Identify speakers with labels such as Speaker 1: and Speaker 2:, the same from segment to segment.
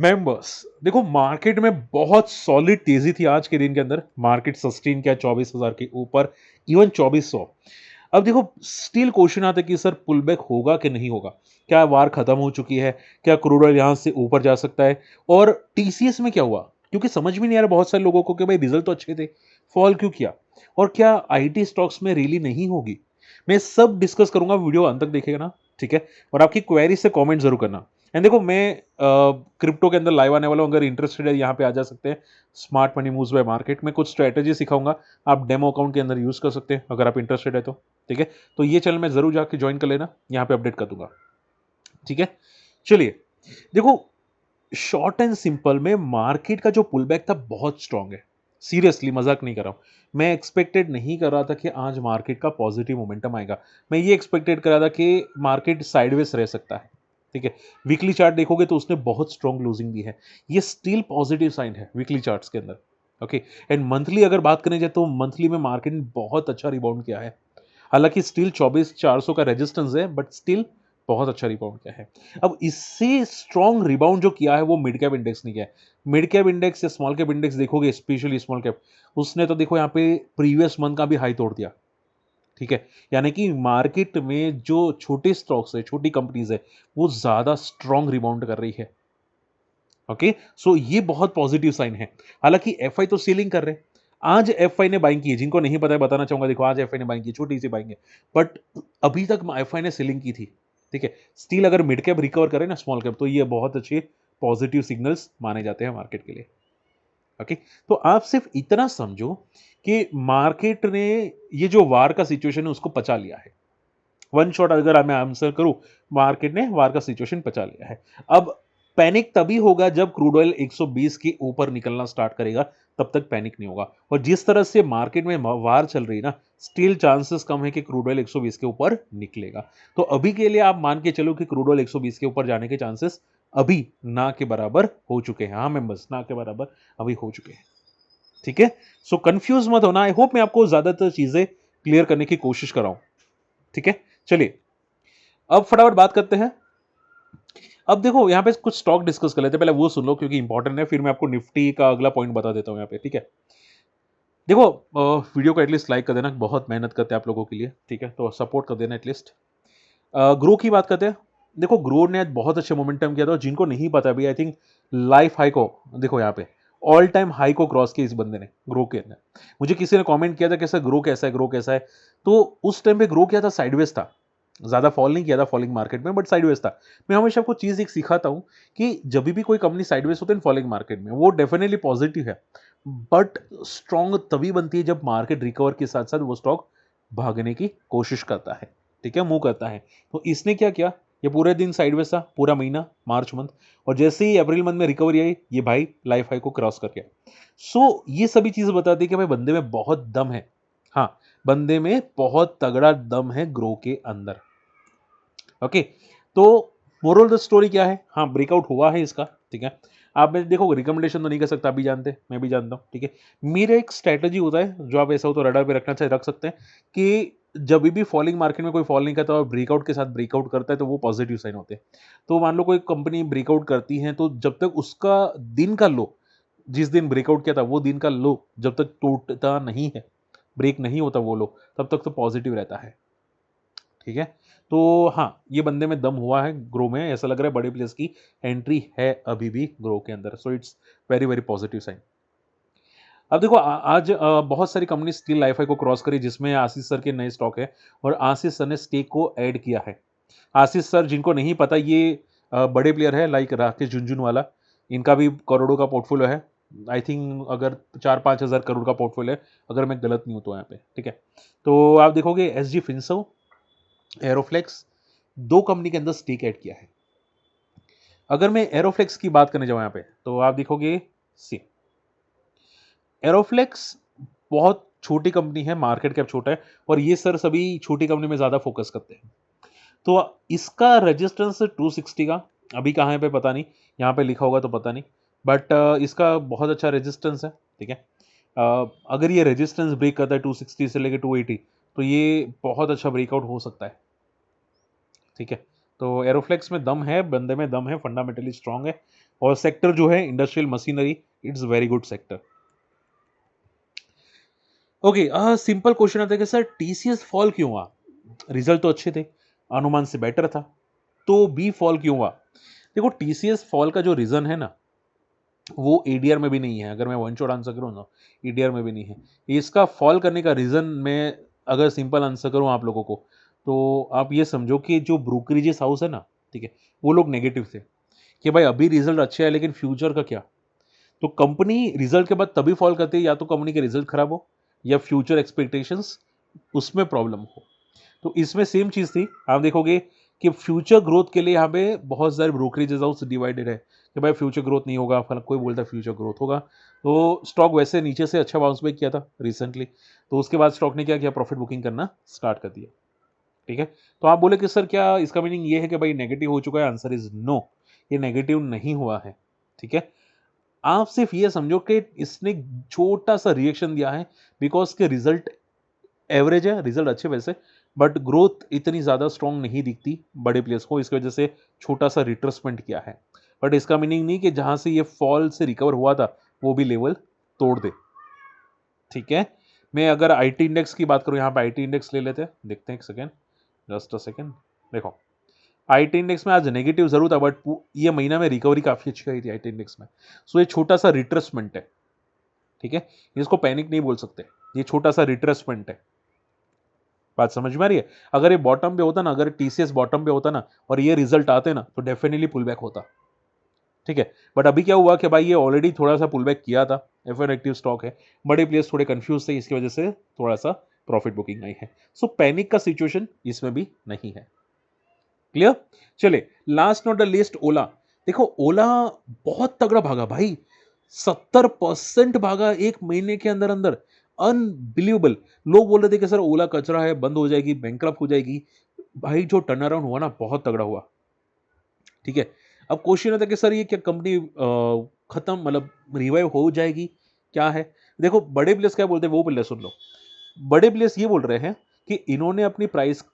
Speaker 1: Members देखो, market में बहुत सॉलिड तेजी थी आज के दिन के अंदर। मार्केट सस्टेन किया 24,000 के ऊपर, इवन 2400। अब देखो, स्टिल क्वेश्चन आता है कि सर पुल बैक होगा कि नहीं होगा। क्या वार खत्म हो चुकी है? क्या क्रूड ऑयल यहां से ऊपर जा सकता है? और टीसीएस में क्या हुआ? क्योंकि समझ में नहीं आ रहा बहुत सारे लोगों को कि भाई रिजल्ट तो अच्छे थे, फॉल क्यों किया? और क्या आईटी स्टॉक्स में रैली नहीं होगी? मैं सब डिस्कस करूंगा, वीडियो अंत तक देखिएगा ना, ठीक है? और आपकी क्वेरी से कमेंट जरूर करना। एंड देखो, मैं क्रिप्टो के अंदर लाइव आने वाला हूं, अगर इंटरेस्टेड है यहाँ पे आ जा सकते हैं। Smart money moves bye market में कुछ स्ट्रेटेजी सिखाऊंगा, आप डेमो अकाउंट के अंदर यूज कर सकते हैं अगर आप इंटरेस्टेड है तो, ठीक है? तो ये चैनल में जरूर जाके ज्वाइन कर लेना, यहाँ पे अपडेट कर दूंगा, ठीक है? चलिए, देखो, शॉर्ट एंड सिंपल में मार्केट का जो पुल बैक था बहुत स्ट्रांग है। सीरियसली मजाक नहीं कर रहा हूं। मैं एक्सपेक्टेड नहीं कर रहा था कि आज मार्केट का पॉजिटिव मोमेंटम आएगा। मैं ये एक्सपेक्टेड कर रहा था कि मार्केट साइडवेज रह सकता है, ठीक है? वीकली चार्ट देखोगे तो उसने बहुत स्ट्रांग लूजिंग दी है। ये स्टिल पॉजिटिव साइन है वीकली चार्ट्स के अंदर, ओके? एंड मंथली अगर बात करें जाए तो मंथली में मार्केट ने बहुत अच्छा रिबाउंड किया है। हालांकि स्टिल 24,400 का रेजिस्टेंस है, बट स्टिल बहुत अच्छा रिबाउंड किया है। अब इससे स्ट्रॉन्ग रिबाउंड जो किया है वो मिड कैप इंडेक्स ने किया है। मिड कैप इंडेक्स या स्मॉल कैप इंडेक्स देखोगे, स्पेशली स्मॉल कैप, उसने तो देखो यहाँ पे प्रीवियस मंथ का भी हाई तोड़ दिया, ठीक है? यानी कि मार्केट में जो छोटे स्टॉक्स है, छोटी कंपनीज है, वो ज्यादा स्ट्रॉन्ग रिबाउंड कर रही है, ओके? सो ये बहुत पॉजिटिव साइन है। हालांकि एफआई तो सेलिंग कर रहे हैं। आज एफआई ने बाइंग की है, जिनको नहीं पता है बताना चाहूंगा, देखो आज एफआई ने बाइंग की, छोटी सी बाइंग है, बट अभी तक एफआई ने सेलिंग की थी, ठीक है? स्टील अगर मिड कैप रिकवर करे ना स्मॉल कैप, तो ये बहुत अच्छे पॉजिटिव सिग्नल्स माने जाते हैं मार्केट के लिए, ओके? तो आप सिर्फ इतना समझो कि मार्केट ने ये जो वार का सिचुएशन है उसको पचा लिया है। वन शॉट अगर मैं आंसर करूं, मार्केट ने वार का सिचुएशन पचा लिया है। अब पैनिक तभी होगा जब क्रूड ऑयल 120 के ऊपर निकलना स्टार्ट करेगा, तब तक पैनिक नहीं होगा। और जिस तरह से मार्केट में वार चल रही है ना, स्टिल चांसेस कम है कि क्रूड ऑयल 120 के ऊपर निकलेगा। तो अभी के लिए आप मान के चलो कि क्रूड ऑयल 120 के ऊपर जाने के चांसेस अभी ना के बराबर हो चुके हैं। हाँ मेंबर्स, ना के बराबर अभी हो चुके हैं, ठीक है? सो कंफ्यूज मत होना। आई होप मैं आपको ज्यादातर चीजें क्लियर करने की कोशिश कर रहा हूं, ठीक है? चलिए, अब फटाफट बात करते हैं। अब देखो, यहां पे कुछ स्टॉक डिस्कस कर लेते हैं, पहले वो सुन लो क्योंकि इंपॉर्टेंट है, फिर मैं आपको निफ्टी का अगला पॉइंट बता देता हूं यहां पे, ठीक है? देखो, वीडियो को एटलीस्ट लाइक कर देना, बहुत मेहनत करते हैं आप लोगों के लिए, ठीक है? तो सपोर्ट कर देना एटलीस्ट। ग्रो की बात करते हैं। देखो, ग्रो ने आज बहुत अच्छे मोमेंटम किया था, और जिनको नहीं पता भी, आई थिंक लाइफ हाई को देखो, यहाँ पे ऑल टाइम हाई को क्रॉस किया इस बंदे ने ग्रो के अंदर। मुझे किसी ने कमेंट किया था कैसा ग्रो कैसा है, ग्रो कैसा है, तो उस टाइम पे ग्रो किया था साइडवेज था, ज्यादा फॉल नहीं किया था फॉलिंग मार्केट में, बट साइडवेज था। मैं हमेशा आपको चीज एक सिखाता हूं कि जब भी कोई कंपनी साइडवेज होती है फॉलिंग मार्केट में, वो डेफिनेटली पॉजिटिव है, बट स्ट्रॉन्ग तभी बनती है जब मार्केट रिकवर के साथ साथ वो स्टॉक भागने की कोशिश करता है, ठीक है? मूव करता है। तो इसने क्या किया, ये पूरे दिन साइडवेज था, पूरा महीना मार्च मंथ, और जैसे ही अप्रैल मंथ में रिकवरी आई, ये भाई लाइफ हाई को क्रॉस कर गया। सो ये सभी चीजें बताती है कि भाई बंदे में बहुत दम है। हाँ, बंदे में बहुत तगड़ा दम है ग्रो के अंदर, ओके? तो मोरल द स्टोरी क्या है? हाँ, ब्रेकआउट हुआ है इसका, ठीक है? आप मैं देखो रिकमेंडेशन तो नहीं कर सकता, अभी जानते हैं, मैं भी जानता हूँ, ठीक है? मेरा एक स्ट्रेटजी होता है जो आप ऐसा हो तो रडार पे रखना चाहिए, रख सकते हैं, कि जब भी फॉलिंग मार्केट में कोई फॉल नहीं करता और ब्रेकआउट के साथ ब्रेकआउट करता है तो वो पॉजिटिव साइन होते हैं। तो मान लो कोई कंपनी ब्रेकआउट करती है, तो जब तक उसका दिन का लो, जिस दिन ब्रेकआउट किया था वो दिन का लो जब तक टूटता नहीं है, ब्रेक नहीं होता वो लो, तब तक तो पॉजिटिव रहता है, ठीक है? तो हाँ, ये बंदे में दम हुआ है ग्रो में, ऐसा लग रहा है बड़े प्लेस की एंट्री है अभी भी ग्रो के अंदर। So it's very very positive sign. अब देखो, आज बहुत सारी कंपनी स्टिल लाइफ हाई को क्रॉस करी, जिसमें आशीष सर के नए स्टॉक है, और आशीष सर ने स्टेक को ऐड किया है। आशीष सर, जिनको नहीं पता, ये बड़े प्लेयर है, लाइक राकेश झुनझुनवाला, इनका भी करोड़ों का पोर्टफोलियो है। आई थिंक अगर 4-5 हज़ार करोड़ का पोर्टफोलियो है, अगर मैं गलत नहीं हूं तो यहाँ पे, ठीक है? तो आप देखोगे एस जी फिंसो, एरोफ्लेक्स, दो कंपनी के अंदर स्टेक ऐड किया है। अगर मैं एरोफ्लेक्स की बात करने जाऊं यहाँ पे, तो आप देखोगे सी एरोफ्लेक्स बहुत छोटी कंपनी है, मार्केट कैप छोटा है, और ये सर सभी छोटी कंपनी में ज्यादा फोकस करते हैं। तो इसका रेजिस्टेंस 260 का अभी कहाँ है पे पता नहीं, यहाँ पे लिखा होगा तो पता नहीं, बट इसका बहुत अच्छा रेजिस्टेंस है, ठीक है? अगर ये रेजिस्टेंस ब्रेक करता है 260 से लेकर 280, तो ये बहुत अच्छा ब्रेकआउट हो सकता है, ठीक है? तो एरोफ्लेक्स में दम है, बंदे में दम है, फंडामेंटली स्ट्रांग है, और सेक्टर जो है industrial machinery, it's very good sector. Okay, simple question आता है कि सर टीसीएस फॉल क्यों हुआ? रिजल्ट तो अच्छे थे, अनुमान से बेटर था, तो बी फॉल क्यों हुआ? देखो, टीसीएस फॉल का जो रीजन है ना, वो एडीआर में भी नहीं है। अगर मैं वन शॉट आंसर करूँ ना, एडीआर में भी नहीं है। इसका फॉल करने का रीजन मैं अगर सिंपल आंसर करूँ आप लोगों को, तो आप ये समझो कि जो ब्रोकरेजेस हाउस है ना, ठीक है, वो लोग नेगेटिव थे कि भाई अभी रिजल्ट अच्छे है लेकिन फ्यूचर का क्या। तो कंपनी रिजल्ट के बाद तभी फॉल करती है, या तो कंपनी के रिजल्ट खराब हो या फ्यूचर एक्सपेक्टेशंस उसमें प्रॉब्लम हो। तो इसमें सेम चीज थी। आप देखोगे कि फ्यूचर ग्रोथ के लिए यहाँ पे बहुत सारे ब्रोकरेजेस हाउस डिवाइडेड है कि भाई फ्यूचर ग्रोथ नहीं होगा, फल कोई बोलता है फ्यूचर ग्रोथ होगा। तो स्टॉक वैसे नीचे से अच्छा बाउंस बैक किया था रिसेंटली, तो उसके बाद स्टॉक ने क्या किया, प्रॉफिट बुकिंग करना स्टार्ट कर दिया। ठीक है, तो आप बोले कि सर क्या इसका मीनिंग ये है कि भाई नेगेटिव हो चुका है? आंसर इज नो, ये नेगेटिव नहीं हुआ है। ठीक है, आप सिर्फ ये समझो कि इसने छोटा सा रिएक्शन दिया है, बिकॉज के रिजल्ट एवरेज है, रिजल्ट अच्छे वैसे, बट ग्रोथ इतनी ज़्यादा स्ट्रॉन्ग नहीं दिखती बड़े प्लेयर्स को, इसकी वजह से छोटा सा रिट्रेसमेंट किया है। बट इसका मीनिंग नहीं कि जहां से ये फॉल से रिकवर हुआ था वो भी लेवल तोड़ दे। ठीक है, मैं अगर आईटी इंडेक्स की बात करूं, यहाँ पे आईटी इंडेक्स ले लेते हैं, देखते हैं एक सेकेंड, जस्ट अ सेकेंड। देखो, आईटी इंडेक्स में आज नेगेटिव जरूर था, बट ये महीना में रिकवरी काफी अच्छी आई थी आईटी इंडेक्स में। सो ये छोटा सा रिट्रेसमेंट है। ठीक है, इसको पैनिक नहीं बोल सकते, ये छोटा सा रिट्रेसमेंट है। बात समझ में आ रही है? अगर ये बॉटम पे होता ना, अगर टीसीएस बॉटम पे होता ना और ये रिजल्ट आते ना, तो डेफिनेटली पुल बैक होता। ठीक है, बट अभी क्या हुआ कि भाई ये ऑलरेडी थोड़ा सा पुल बैक किया था, एफएन एक्टिव स्टॉक है, बड़े प्लेयर्स थोड़े कंफ्यूज थे, इसकी वजह से थोड़ा सा प्रॉफिट बुकिंग आई है। सो पैनिक का सिचुएशन इसमें भी नहीं है। क्लियर? चले, लास्ट नॉट द लीस्ट, ओला। देखो, ओला बहुत तगड़ा भागा भाई, 70% भागा एक महीने के अंदर अंदर, अनबिलीवेबल। लोग बोल रहे थे कि सर ओला कचरा है, बंद हो जाएगी, बैंकक्रप्ट हो जाएगी। भाई जो टर्न अराउंड हुआ ना, बहुत तगड़ा हुआ। ठीक है, अब क्वेश्चन आता है कि सर ये क्या कंपनी खत्म, मतलब रिवाइव हो जाएगी, क्या है? देखो, बड़े प्लेयर्स क्या बोलते हैं वो पहले सुन लो। बड़े प्लेयर्स ये बोल रहे हैं कि इन्होंने अपनी प्राइस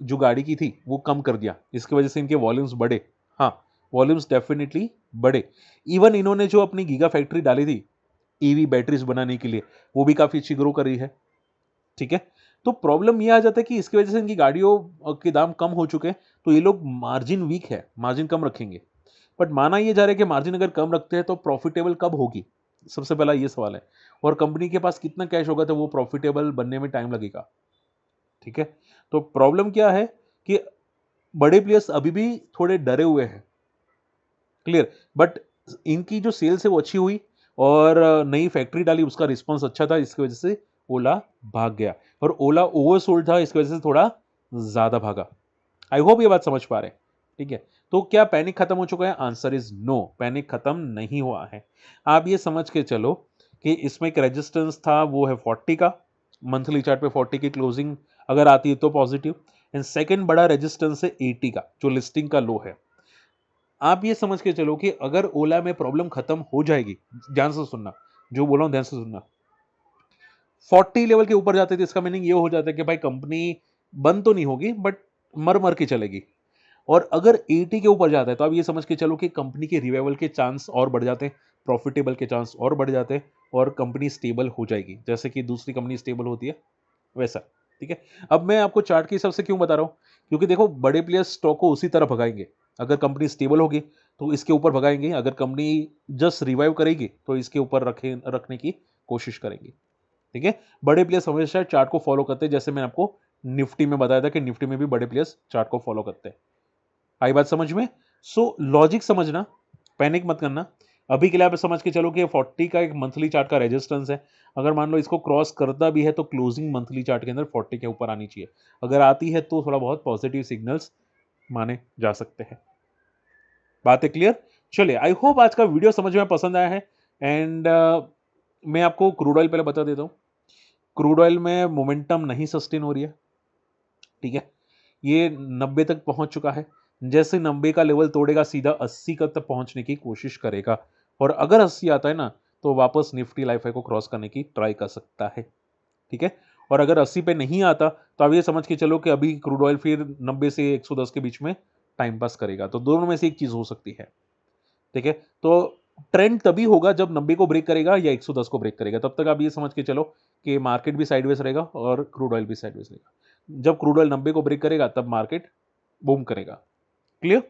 Speaker 1: जो गाड़ी की थी वो कम कर दिया, इसकी वजह से इनके वॉल्यूम्स बढ़े। हाँ, वॉल्यूम्स डेफिनेटली बढ़े। इवन इन्होंने जो अपनी गीगा फैक्ट्री डाली थी ईवी बैटरीज बनाने के लिए, वो भी काफी अच्छी ग्रो कर रही है। ठीक है, तो प्रॉब्लम ये आ जाता है कि इसकी वजह से इनकी गाड़ियों के दाम कम हो चुके हैं, तो ये लोग मार्जिन वीक है, मार्जिन कम रखेंगे। बट माना ये जा रहा है कि मार्जिन अगर कम रखते हैं तो प्रॉफिटेबल कब होगी, सबसे पहला ये सवाल है। और कंपनी के पास कितना कैश होगा तो वो प्रॉफिटेबल बनने में टाइम लगेगा। ठीक है, तो प्रॉब्लम क्या है कि बड़े प्लेयर्स अभी भी थोड़े डरे हुए हैं। क्लियर? बट इनकी जो सेल्स है वो अच्छी हुई, और नई फैक्ट्री डाली, उसका रिस्पॉन्स अच्छा था, इसकी वजह से ओला भाग गया। और ओला ओवरसोल्ड था, इसकी वजह से थोड़ा ज्यादा भागा। आई होप ये बात समझ पा रहे हैं। ठीक है, तो क्या पैनिक खत्म हो चुका है? आंसर इज नो, पैनिक खत्म नहीं हुआ है। आप ये समझ के चलो कि इसमें एक रेजिस्टेंस था, वो है 40 का, मंथली चार्ट पे 40 की क्लोजिंग अगर आती है तो पॉजिटिव। एंड सेकंड बड़ा रेजिस्टेंस है 80 का, जो लिस्टिंग का लो है। आप ये समझ के चलो कि अगर ओला में प्रॉब्लम खत्म हो जाएगी, ध्यान से सुनना, जो बोला हूं ध्यान से सुनना, 40 लेवल के ऊपर जाते थे, इसका मीनिंग ये हो जाता है कि भाई कंपनी बंद तो नहीं होगी, बट मर मर के चलेगी। और अगर 80 के ऊपर जाता है तो आप ये समझ के चलो कि कंपनी के रिवाइवल के चांस और बढ़ जाते हैं, प्रॉफिटेबल के चांस और बढ़ जाते हैं, और कंपनी स्टेबल हो जाएगी, जैसे कि दूसरी कंपनी स्टेबल होती है वैसा। ठीक है, अब मैं आपको चार्ट के हिसाब से क्यों बता रहा हूं, क्योंकि देखो, बड़े प्लेयर्स स्टॉक को उसी तरह भगाएंगे। अगर कंपनी स्टेबल होगी तो इसके ऊपर भगाएंगे, अगर कंपनी जस्ट रिवाइव करेगी तो इसके ऊपर रखने की कोशिश करेंगे। ठीक है, बड़े प्लेयर्स हमेशा चार्ट को फॉलो करते हैं, जैसे मैंने आपको निफ्टी में बताया था कि निफ्टी में भी बड़े प्लेयर्स चार्ट को फॉलो करते हैं। आई बात समझ में? सो लॉजिक समझना, पैनिक मत करना। अभी के लिए आप समझ के चलो कि 40 का एक मंथली चार्ट का रेजिस्टेंस है, अगर मान लो इसको क्रॉस करता भी है तो क्लोजिंग मंथली चार्ट के अंदर 40 के ऊपर आनी चाहिए। अगर आती है तो थोड़ा बहुत पॉजिटिव सिग्नल्स माने जा सकते हैं। बात है क्लियर? चलिए, आई होप आज का वीडियो समझ में पसंद आया है। एंड मैं आपको क्रूड ऑयल पहले बता देता हूँ। क्रूड ऑयल में मोमेंटम नहीं सस्टेन हो रही है। ठीक है, ये 90 तक पहुंच चुका है, जैसे 90 का लेवल तोड़ेगा सीधा 80 का तक पहुंचने की कोशिश करेगा, और अगर 80 आता है ना तो वापस निफ्टी लाइफ को क्रॉस करने की ट्राई कर सकता है। ठीक है, और अगर 80 पे नहीं आता तो आप ये समझ के चलो कि अभी क्रूड ऑयल फिर 90 से 110 के बीच में टाइम पास करेगा। तो दोनों में से एक चीज़ हो सकती है, ठीक है? तो ट्रेंड तभी होगा जब 90 को ब्रेक करेगा या 110 को ब्रेक करेगा। तब तक आप ये समझ के चलो कि मार्केट भी साइडवेज रहेगा और क्रूड ऑयल भी साइडवेज रहेगा। जब क्रूड ऑयल 90 को ब्रेक करेगा तब मार्केट बूम करेगा। क्लियर?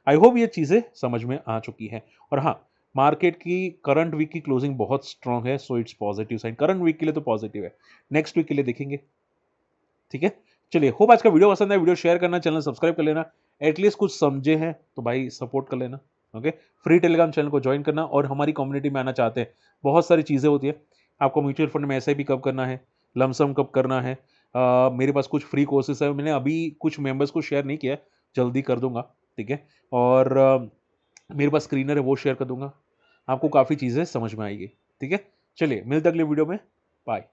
Speaker 1: आई होप ये चीज़ें समझ में आ चुकी हैं। और हाँ, मार्केट की करंट वीक की क्लोजिंग बहुत स्ट्रांग है, so it's positive sign. Current week के लिए तो पॉजिटिव है, नेक्स्ट वीक के लिए देखेंगे, ठीक है? चलिए, होप आज का वीडियो पसंद है। वीडियो शेयर करना, चैनल सब्सक्राइब कर लेना। एटलीस्ट कुछ समझे हैं तो भाई सपोर्ट कर लेना, ओके? फ्री टेलीग्राम चैनल को ज्वाइन करना और हमारी कम्युनिटी में आना चाहते हैं। बहुत सारी चीज़ें होती है, आपको म्यूचुअल फंड में एसआईपी कब करना है, लमसम कब करना है, मेरे पास कुछ फ्री कोर्सेस है, मैंने अभी कुछ मेंबर्स को शेयर नहीं किया है, जल्दी कर दूंगा, ठीक है? और मेरे पास स्क्रीनर है, वो शेयर कर दूंगा, आपको काफ़ी चीज़ें समझ में आएगी, ठीक है? चलिए, मिलते अगले वीडियो में, बाय।